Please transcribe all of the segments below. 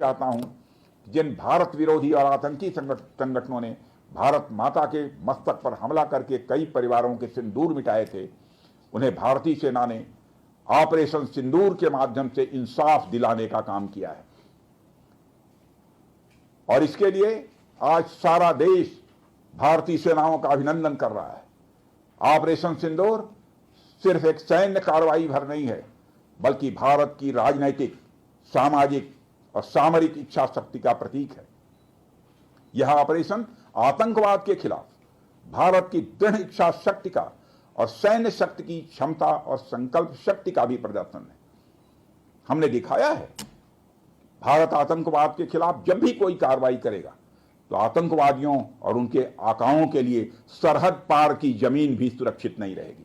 चाहता हूं कि जिन भारत विरोधी और आतंकी संगठनों ने भारत माता के मस्तक पर हमला करके कई परिवारों के सिंदूर मिटाए थे, उन्हें भारतीय सेना ने ऑपरेशन सिंदूर के माध्यम से इंसाफ दिलाने का काम किया है। और इसके लिए आज सारा देश भारतीय सेनाओं का अभिनंदन कर रहा है। ऑपरेशन सिंदूर सिर्फ एक सैन्य कार्रवाई भर नहीं है, बल्कि भारत की राजनैतिक, सामाजिक और सामरिक इच्छा शक्ति का प्रतीक है। यह ऑपरेशन आतंकवाद के खिलाफ भारत की दृढ़ इच्छा शक्ति का और सैन्य शक्ति की क्षमता और संकल्प शक्ति का भी प्रदर्शन है। हमने दिखाया है, भारत आतंकवाद के खिलाफ जब भी कोई कार्रवाई करेगा तो आतंकवादियों और उनके आकाओं के लिए सरहद पार की जमीन भी सुरक्षित नहीं रहेगी।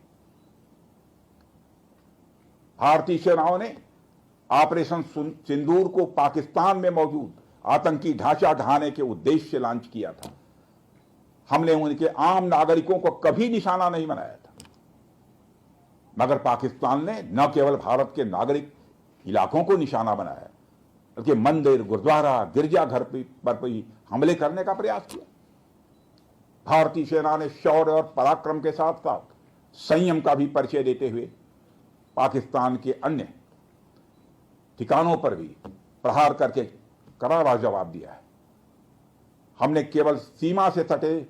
भारतीय सेनाओं ने ऑपरेशन सिंदूर को पाकिस्तान में मौजूद आतंकी ढांचा ढहाने के उद्देश्य से लॉन्च किया था। हमने उनके आम नागरिकों को कभी निशाना नहीं बनाया था, मगर पाकिस्तान ने न केवल भारत के नागरिक इलाकों को निशाना बनाया, बल्कि मंदिर, गुरुद्वारा, गिरजाघर पर भी हमले करने का प्रयास किया। भारतीय सेना ने शौर्य और पराक्रम के साथ साथ संयम का भी परिचय देते हुए पाकिस्तान के अन्य ठिकानों पर भी प्रहार करके करारा जवाब दिया है। हमने केवल सीमा से सटे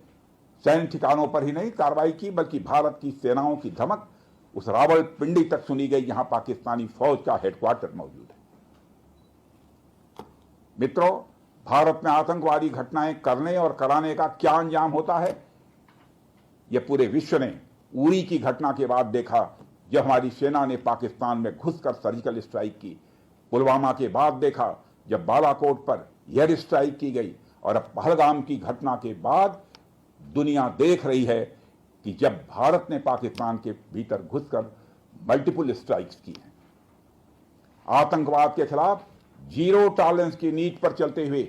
सैन्य ठिकानों पर ही नहीं कार्रवाई की, बल्कि भारत की सेनाओं की धमक उस रावलपिंडी तक सुनी गई जहां पाकिस्तानी फौज का हेडक्वार्टर मौजूद है। मित्रों, भारत में आतंकवादी घटनाएं करने और कराने का क्या अंजाम होता है, यह पूरे विश्व ने उरी की घटना के बाद देखा, जब हमारी सेना ने पाकिस्तान में घुसकर सर्जिकल स्ट्राइक की। पुलवामा के बाद देखा, जब बालाकोट पर एयर स्ट्राइक की गई, और अब पहलगाम की घटना के बाद दुनिया देख रही है कि जब भारत ने पाकिस्तान के भीतर घुसकर मल्टीपल स्ट्राइक्स की हैं। आतंकवाद के खिलाफ जीरो टॉलरेंस की नीति पर चलते हुए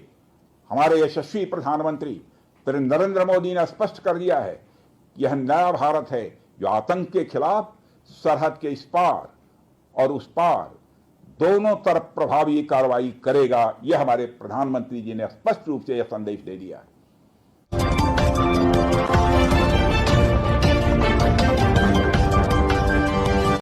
हमारे यशस्वी प्रधानमंत्री नरेंद्र मोदी ने स्पष्ट कर दिया है कि यह नया भारत है जो आतंक के खिलाफ सरहद के इस पार और उस पार दोनों तरफ प्रभावी कार्रवाई करेगा। यह हमारे प्रधानमंत्री जी ने स्पष्ट रूप से यह संदेश दे दिया है।